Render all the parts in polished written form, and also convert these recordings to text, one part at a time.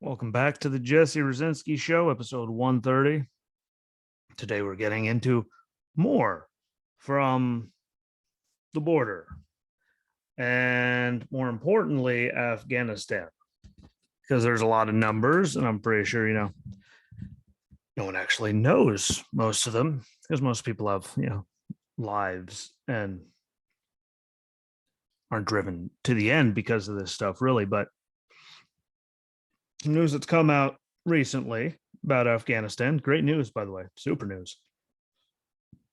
Welcome back to the Jesse Rucinski Show, episode 130. Today we're getting into more from the border and, more importantly, Afghanistan, because there's a lot of numbers, and I'm pretty sure, no one actually knows most of them, because most people have, lives and aren't driven to the end because of this stuff, really. But some news that's come out recently about Afghanistan. Great news, by the way. Super news.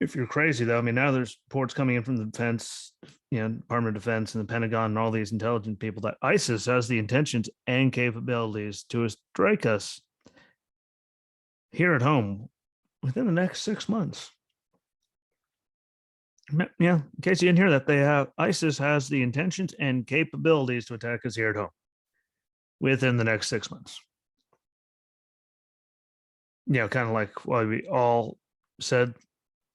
If you're crazy, though, I mean, now there's reports coming in from the defense, Department of Defense and the Pentagon and all these intelligence people that ISIS has the intentions and capabilities to strike us here at home within the next 6 months. Yeah, in case you didn't hear that, ISIS has the intentions and capabilities to attack us here at home within the next 6 months. Kind of like why we all said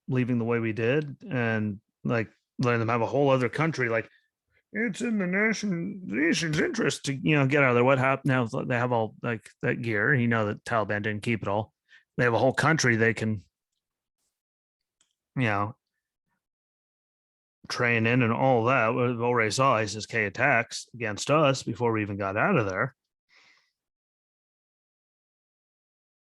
leaving the way we did, and like letting them have a whole other country. Like, it's in the nation's interest to get out of there. What happened now? They have all like that gear. The Taliban didn't keep it all. They have a whole country they can train in and all that. We've already saw ISIS-K attacks against us before we even got out of there.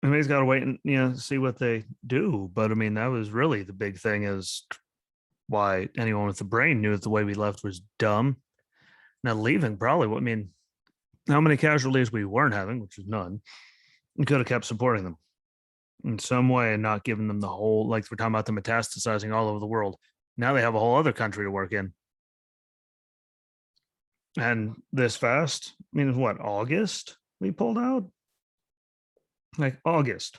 I mean, he's got to wait and see what they do. But I mean, that was really the big thing, is why anyone with the brain knew that the way we left was dumb. Now leaving, probably, I mean, how many casualties we weren't having, which is none. We could have kept supporting them in some way and not giving them the whole, like we're talking about them metastasizing all over the world. Now they have a whole other country to work in. And this fast, I mean, what, August we pulled out? Like August.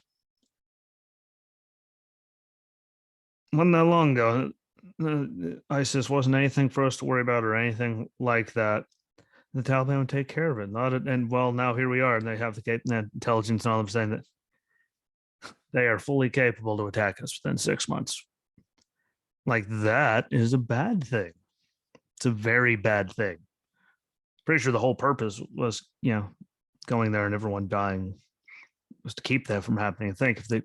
Wasn't that long ago. ISIS wasn't anything for us to worry about or anything like that. The Taliban would take care of it. Now here we are, and they have the intelligence and all of them saying that they are fully capable to attack us within 6 months. Like, that is a bad thing. It's a very bad thing. Pretty sure the whole purpose was, going there and everyone dying was to keep that from happening. I think if they,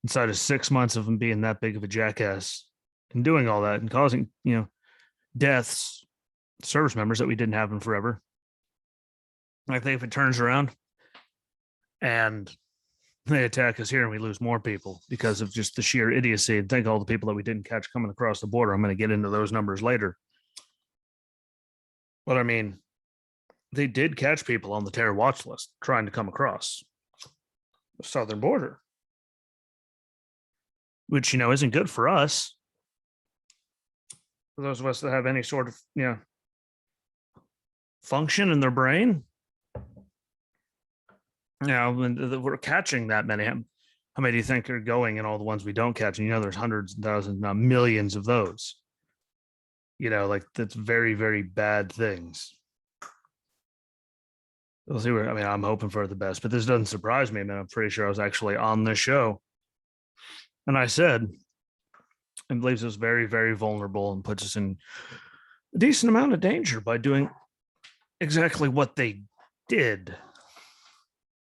inside of 6 months of them being that big of a jackass and doing all that and causing, deaths, service members that we didn't have in forever. I think if it turns around and they attack us here and we lose more people because of just the sheer idiocy, and think all the people that we didn't catch coming across the border. I'm going to get into those numbers later. But I mean, they did catch people on the terror watch list trying to come across the southern border, which, isn't good for us. For those of us that have any sort of, function in their brain. We're catching that many. How many do you think are going, and all the ones we don't catch? And there's hundreds and thousands, not millions of those. Like, that's very, very bad things. We'll see where, I'm hoping for the best, but this doesn't surprise me. I'm pretty sure I was actually on this show, and I said, it leaves us very, very vulnerable and puts us in a decent amount of danger by doing exactly what they did.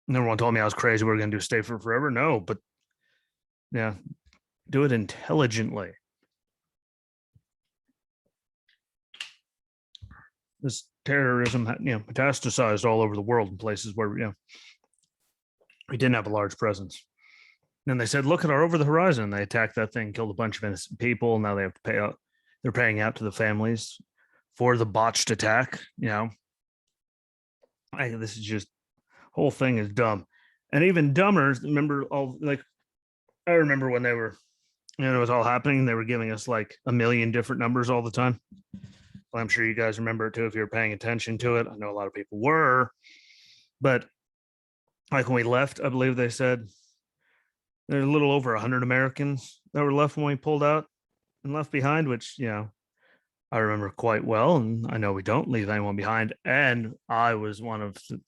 And everyone told me I was crazy. We're going to do stay for forever. No, but do it intelligently. This terrorism, metastasized all over the world in places where, we didn't have a large presence. And they said, look at our over the horizon. They attacked that thing, killed a bunch of innocent people. Now they have to pay out. They're paying out to the families for the botched attack. This is just, whole thing is dumb. And even dumber, I remember when they were, it was all happening. They were giving us like a million different numbers all the time. Well, I'm sure you guys remember it too if you're paying attention to it. I know a lot of people were, but like when we left, I believe they said there's a little over 100 Americans that were left when we pulled out and left behind, which, I remember quite well. And I know we don't leave anyone behind. And I was one of the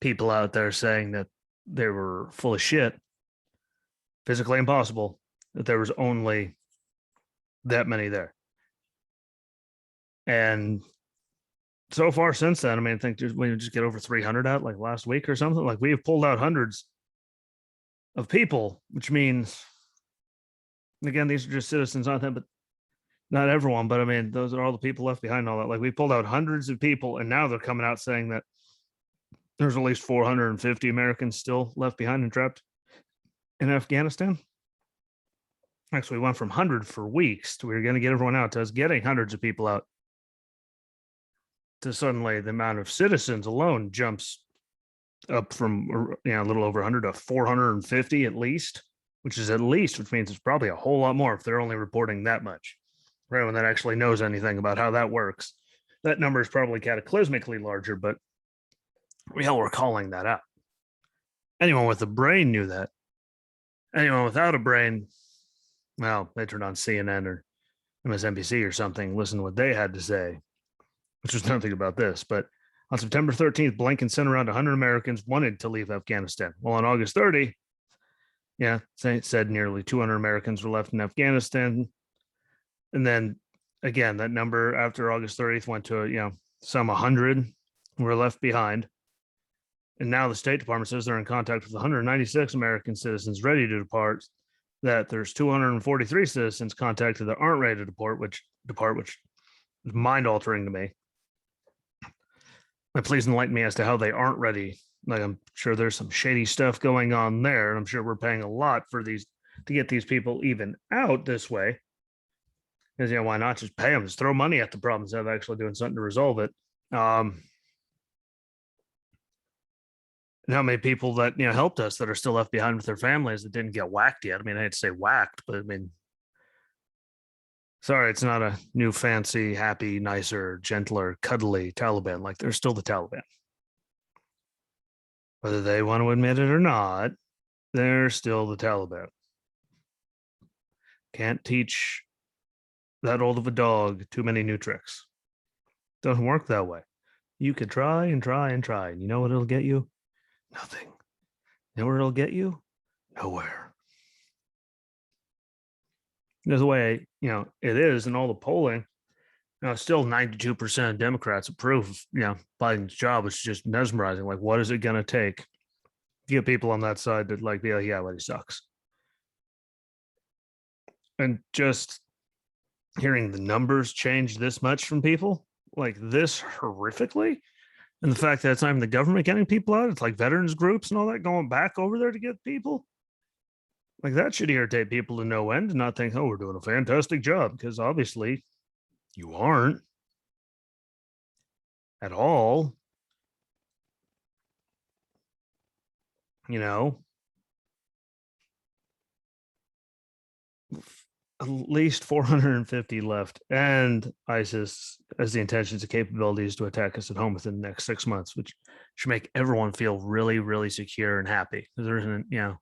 people out there saying that they were full of shit, physically impossible, that there was only that many there. And so far since then, I mean, I think we just get over 300 out like last week or something. Like we've pulled out hundreds of people, which means, again, these are just citizens, not them, but not everyone. But I mean, those are all the people left behind. All that, like we pulled out hundreds of people, and now they're coming out saying that there's at least 450 Americans still left behind and trapped in Afghanistan. Actually, we went from 100 for weeks to we were going to get everyone out to us getting hundreds of people out to suddenly the amount of citizens alone jumps up from a little over 100 to 450 at least, which is at least, which means it's probably a whole lot more if they're only reporting that much. For anyone that actually knows anything about how that works, that number is probably cataclysmically larger, but hell, we're calling that out. Anyone with a brain knew that. Anyone without a brain, well, they turned on CNN or MSNBC or something, listen to what they had to say, which was nothing about this. But on September 13th, Blinken sent around 100 Americans wanted to leave Afghanistan. Well, on August 30, said nearly 200 Americans were left in Afghanistan. And then again, that number after August 30th went to, some 100 were left behind. And now the State Department says they're in contact with 196 American citizens ready to depart, that there's 243 citizens contacted that aren't ready to depart, which is mind-altering to me. But please enlighten me as to how they aren't ready. Like, I'm sure there's some shady stuff going on there, and I'm sure we're paying a lot for these to get these people even out this way. Because, why not just pay them? Just throw money at the problem instead of actually doing something to resolve it. And how many people that helped us that are still left behind with their families that didn't get whacked yet? I mean, I hate to say whacked, but I mean, sorry, it's not a new, fancy, happy, nicer, gentler, cuddly Taliban. Like, they're still the Taliban. Whether they want to admit it or not, they're still the Taliban. Can't teach that old of a dog too many new tricks. Doesn't work that way. You could try and try and try. And you know what it'll get you? Nothing. You know where it'll get you? Nowhere. There's the way, it is in all the polling. Still 92% of Democrats approve, Biden's job, which is just mesmerizing. Like, what is it going to take to get people on that side to be like, yeah, well, he sucks. And just hearing the numbers change this much from people, like this horrifically, and the fact that it's not even the government getting people out, it's like veterans groups and all that going back over there to get people. Like, that should irritate people to no end and not think, oh, we're doing a fantastic job, because obviously you aren't at all. At least 450 left, and ISIS has the intentions and capabilities to attack us at home within the next 6 months, which should make everyone feel really, really secure and happy. There isn't,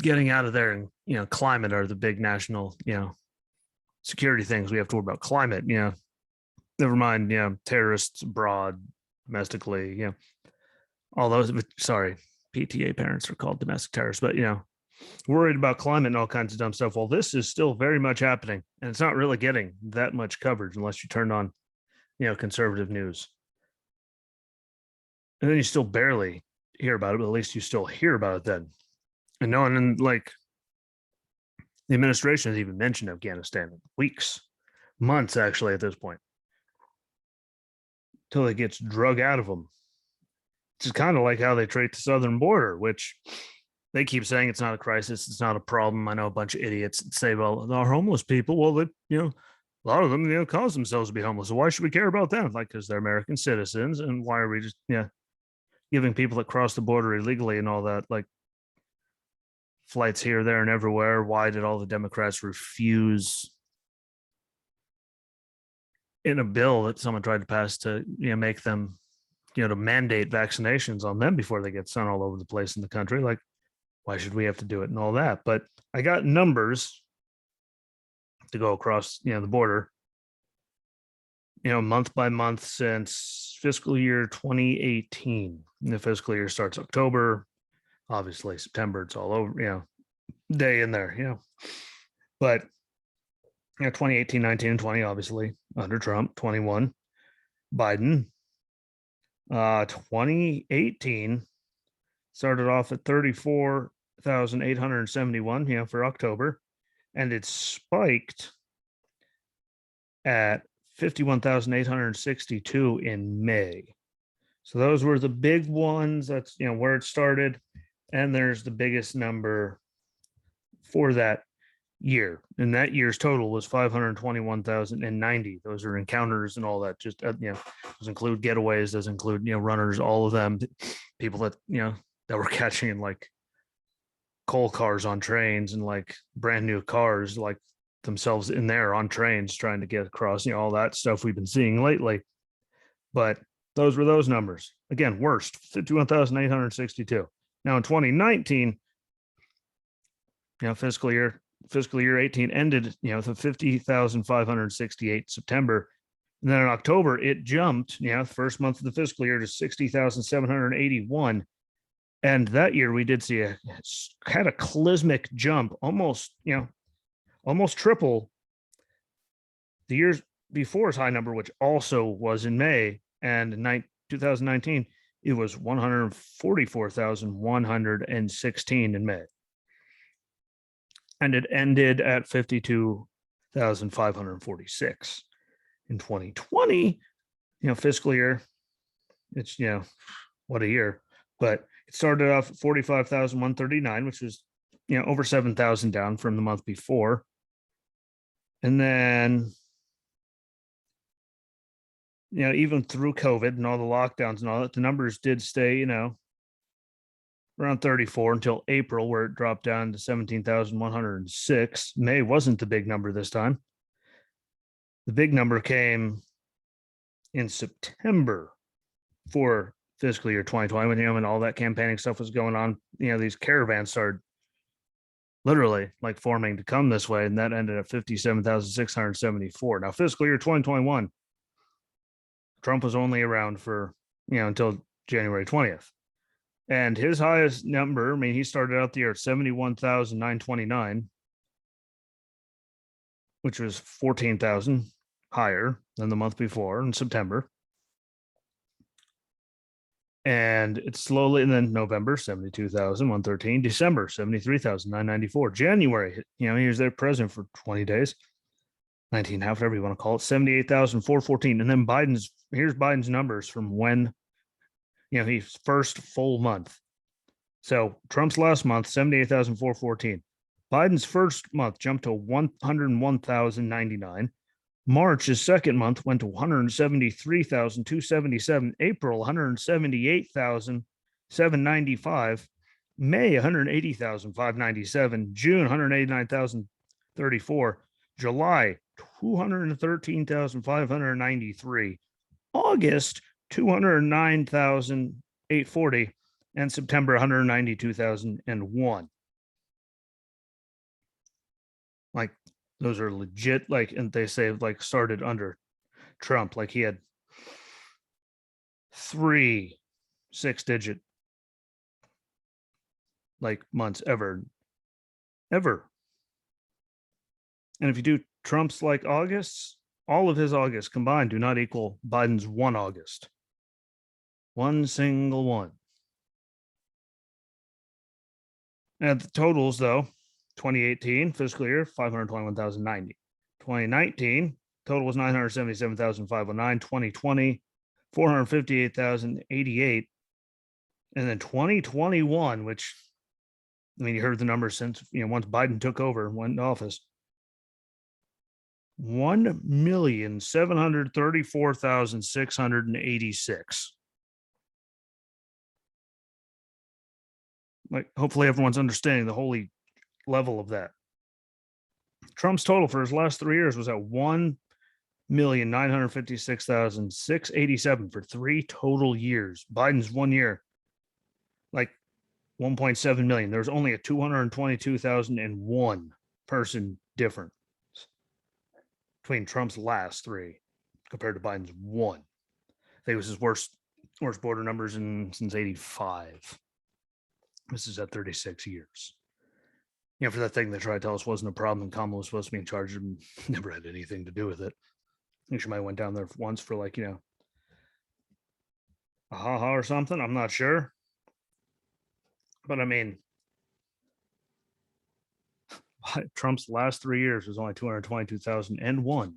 getting out of there and, climate are the big national, security things we have to worry about. Climate, never mind, terrorists abroad, domestically, all those, sorry, PTA parents are called domestic terrorists, but, worried about climate and all kinds of dumb stuff. Well, this is still very much happening, and it's not really getting that much coverage unless you turn on, conservative news. And then you still barely hear about it, but at least you still hear about it then. And no one in the administration has even mentioned Afghanistan in weeks, months actually at this point, until it gets drug out of them. It's kind of like how they treat the southern border, which they keep saying it's not a crisis, it's not a problem. I know a bunch of idiots that say, well, our homeless people, well, they, a lot of them, cause themselves to be homeless. So why should we care about them? Like, because they're American citizens, and why are we just, giving people that cross the border illegally and all that, like, flights here, there, and everywhere? Why did all the Democrats refuse in a bill that someone tried to pass to, make them, to mandate vaccinations on them before they get sent all over the place in the country? Like, why should we have to do it and all that? But I got numbers to go across, the border, month by month since fiscal year 2018. The fiscal year starts October. Obviously, September, it's all over, day in there, But Yeah, 2018, 19, and 20, obviously, under Trump, 21, Biden. 2018 started off at 34,871, for October, and it spiked at 51,862 in May. So those were the big ones. That's where it started. And there's the biggest number for that year. And that year's total was 521,090. Those are encounters and all that. Just those include getaways, those include runners, all of them, people that that were catching like coal cars on trains and like brand new cars like themselves in there on trains trying to get across, all that stuff we've been seeing lately. But those were those numbers. Again, worst 51,862. Now in 2019, fiscal year 18 ended, with 50,568 September. And then in October, it jumped, the first month of the fiscal year to 60,781. And that year we did see a cataclysmic jump, almost triple the years before's high number, which also was in May. And in 2019, it was 144,116 in May. And it ended at 52,546 in 2020. Fiscal year, it's what a year. But it started off at 45,139, which was over 7,000 down from the month before. And then even through COVID and all the lockdowns and all that, the numbers did stay around 34 until April, where it dropped down to 17,106. May wasn't the big number this time. The big number came in September for fiscal year 2020 when all that campaigning stuff was going on. These caravans started literally like forming to come this way, and that ended at 57,674. Now fiscal year 2021, Trump was only around for until January 20th. And his highest number, he started out the year at 71,929, which was 14,000 higher than the month before in September. And it's slowly, and then November, 72,113, December, 73,994, January, he was their president for 20 days, 19 half, whatever you want to call it, 78,414. And then here's Biden's numbers from when his first full month. So Trump's last month, 78,414. Biden's first month jumped to 101,099. March, his second month, went to 173,277. April, 178,795. May, 180,597. June, 189,034. July, 213,593. August, 209,840, and September 192,001. Like those are legit, like, and they say like started under Trump, like he had 3 6-digit like months ever. And if you do Trump's like August, all of his August combined do not equal Biden's 1 August. One single one. And the totals, though, 2018 fiscal year, 521,090. 2019, total was 977,509. 2020, 458,088. And then 2021, which, you heard the numbers since, once Biden took over and went into office, 1,734,686. Like, hopefully everyone's understanding the holy level of that. Trump's total for his last 3 years was at 1,956,687 for 3 total years. Biden's 1 year, like 1.7 million. There's only a 222,001 person difference between Trump's last 3 compared to Biden's 1. I think it was his worst border numbers since 85. This is at 36 years. For that thing they tried to tell us wasn't a problem and Kamala was supposed to be in charge and never had anything to do with it. I think she might have went down there once for like, a haha or something. I'm not sure. But I mean, Trump's last 3 years was only 222,001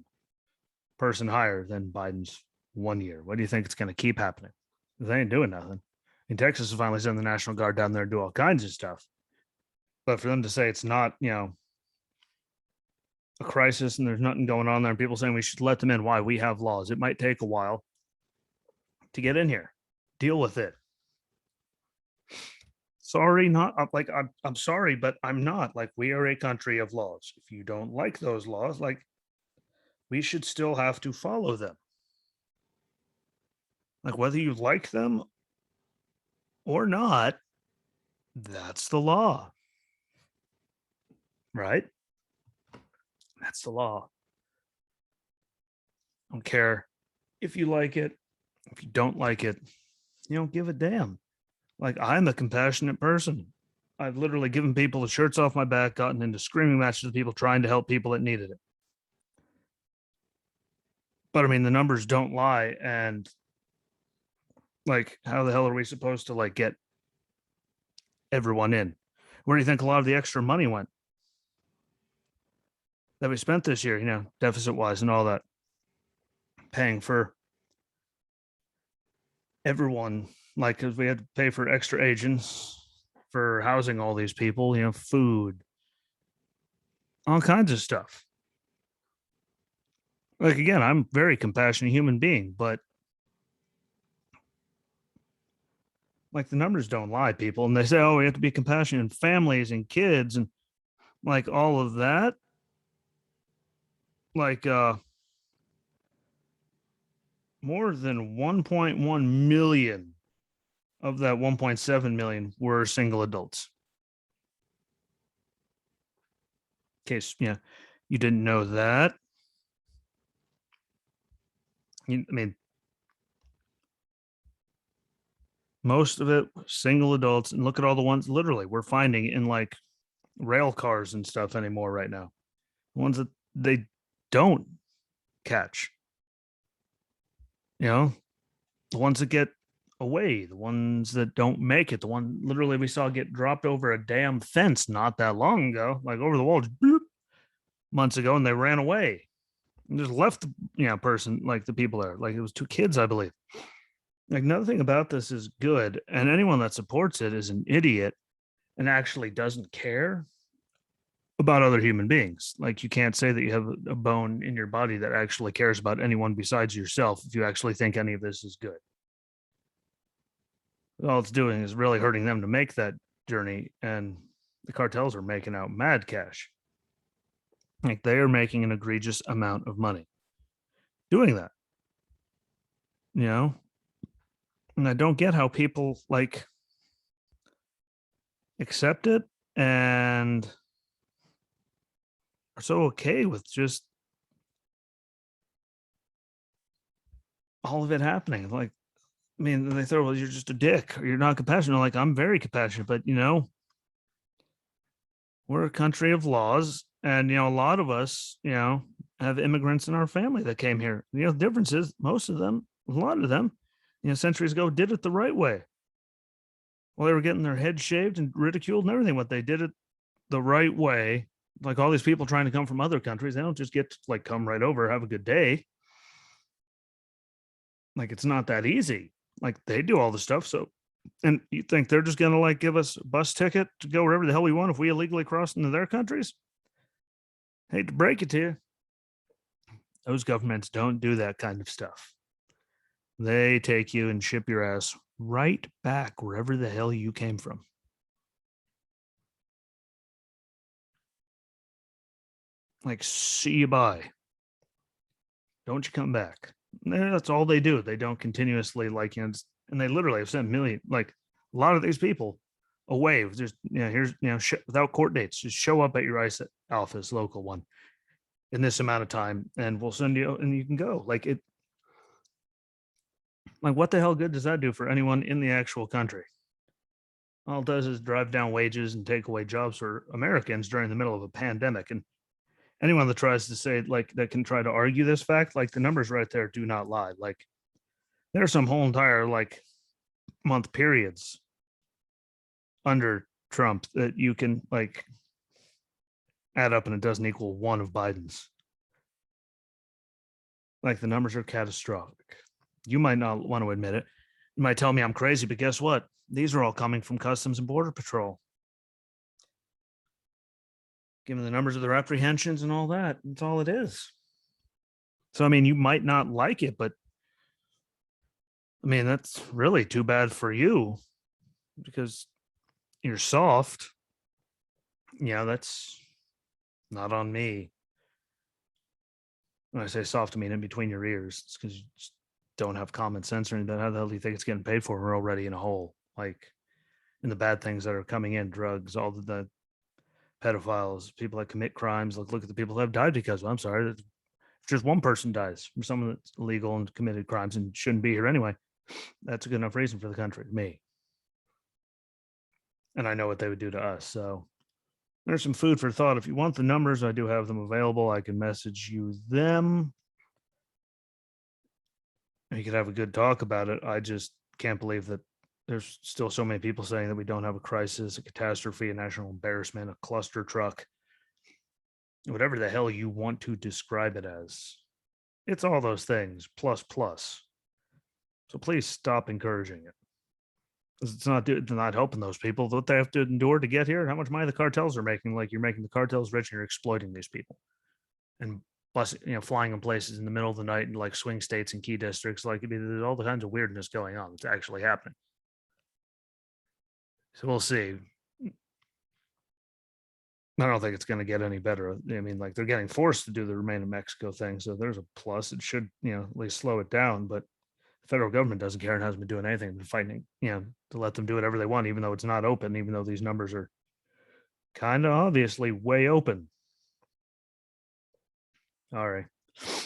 person higher than Biden's 1 year. What do you think it's going to keep happening? They ain't doing nothing. In Texas is finally sending the National Guard down there and do all kinds of stuff. But for them to say it's not, a crisis and there's nothing going on there, and people saying we should let them in. Why? We have laws. It might take a while to get in here. Deal with it. Sorry, not like I'm sorry, but I'm not. Like, we are a country of laws. If you don't like those laws, like, we should still have to follow them. Like, whether you like them or not, that's the law. Right? That's the law. I don't care if you like it, if you don't like it, you don't give a damn. Like, I'm a compassionate person. I've literally given people the shirts off my back, gotten into screaming matches with people trying to help people that needed it. But I mean, the numbers don't lie. And like, how the hell are we supposed to like get everyone in? Where do you think a lot of the extra money went that we spent this year, deficit wise and all that, paying for everyone? Like, because we had to pay for extra agents for housing all these people, food, all kinds of stuff. Like, again, I'm a very compassionate human being, but like, the numbers don't lie, people. And they say, oh, we have to be compassionate and families and kids and like all of that. Like, more than 1.1 million of that 1.7 million were single adults. In case, you didn't know that. I mean, most of it single adults, and look at all the ones literally we're finding in like rail cars and stuff anymore right now. The ones that they don't catch. The ones that get away, the ones that don't make it, the one literally we saw get dropped over a damn fence not that long ago, like over the wall, just bloop, months ago, and they ran away and just left the person, like the people there, like it was two kids, I believe. Like, nothing about this is good, and anyone that supports it is an idiot and actually doesn't care about other human beings. Like, you can't say that you have a bone in your body that actually cares about anyone besides yourself if you actually think any of this is good. All it's doing is really hurting them to make that journey, and the cartels are making out mad cash. Like, they are making an egregious amount of money doing that. And I don't get how people like accept it and are so okay with just all of it happening. Like, I mean, they throw, well, you're just a dick or you're not compassionate. Like, I'm very compassionate, but we're a country of laws, and a lot of us, have immigrants in our family that came here. The difference is most of them, a lot of them, centuries ago, did it the right way. Well, they were getting their heads shaved and ridiculed and everything, but they did it the right way. Like, all these people trying to come from other countries, they don't just get to like come right over, have a good day. Like, it's not that easy. Like, they do all the stuff. So, and you think they're just gonna like give us a bus ticket to go wherever the hell we want if we illegally cross into their countries? Hate to break it to you, those governments don't do that kind of stuff. They take you and ship your ass right back wherever the hell you came from. Like, see you bye. Don't you come back. That's all they do. They don't continuously like, and they literally have sent like a lot of these people away with just, here's, without court dates, just show up at your ICE office, local one, in this amount of time, and we'll send you, and you can go. Like, what the hell good does that do for anyone in the actual country? All it does is drive down wages and take away jobs for Americans during the middle of a pandemic. And anyone that tries to say, like, that can try to argue this fact, like, the numbers right there do not lie. Like, there are some whole entire, like, month periods under Trump that you can, like, add up and it doesn't equal one of Biden's. Like, the numbers are catastrophic. You might not want to admit it. You might tell me I'm crazy, but guess what? These are all coming from Customs and Border Patrol. Given the numbers of their apprehensions and all that, that's all it is. So, I mean, you might not like it, but I mean, that's really too bad for you because you're soft. Yeah, that's not on me. When I say soft, I mean in between your ears. It's because you just don't have common sense or anything. How the hell do you think it's getting paid for? We're already in a hole. Like, in the bad things that are coming in, drugs, all the pedophiles, people that commit crimes. Look at the people that have died because, well, I'm sorry, if just one person dies from someone that's illegal and committed crimes and shouldn't be here anyway, that's a good enough reason for the country, me. And I know what they would do to us. So there's some food for thought. If you want the numbers, I do have them available. I can message you them. You could have a good talk about it. I just can't believe that there's still so many people saying that we don't have a crisis, a catastrophe, a national embarrassment, a cluster truck, whatever the hell you want to describe it as. It's all those things plus plus. So please stop encouraging it. It's not helping those people. What they have to endure to get here, how much money the cartels are making. Like, you're making the cartels rich and you're exploiting these people. And plus, flying in places in the middle of the night in like swing states and key districts. Like, I mean, there's all the kinds of weirdness going on that's actually happening. So we'll see. I don't think it's going to get any better. I mean, like, they're getting forced to do the Remain in Mexico thing. So there's a plus. It should, at least slow it down. But the federal government doesn't care and hasn't been doing anything. Been fighting, to let them do whatever they want, even though it's not open, even though these numbers are kind of obviously way open. All right.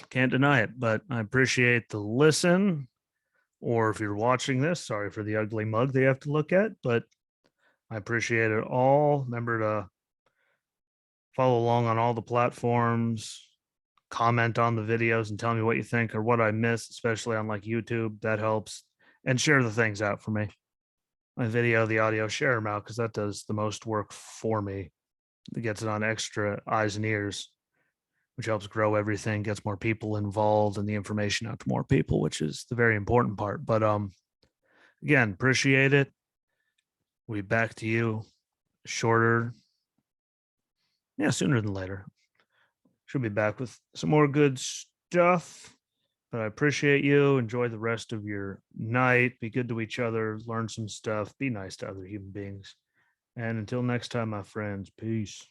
Can't deny it, but I appreciate the listen. Or if you're watching this, sorry for the ugly mug they have to look at, but I appreciate it all. Remember to follow along on all the platforms, comment on the videos and tell me what you think or what I missed, especially on like YouTube. That helps. And share the things out for me. My video, the audio, share them out because that does the most work for me. It gets it on extra eyes and ears, which helps grow everything, gets more people involved and the information out to more people, which is the very important part. But again, appreciate it. We'll be back to you shorter. Yeah, sooner than later. Should be back with some more good stuff. But I appreciate you. Enjoy the rest of your night. Be good to each other. Learn some stuff. Be nice to other human beings. And until next time, my friends, peace.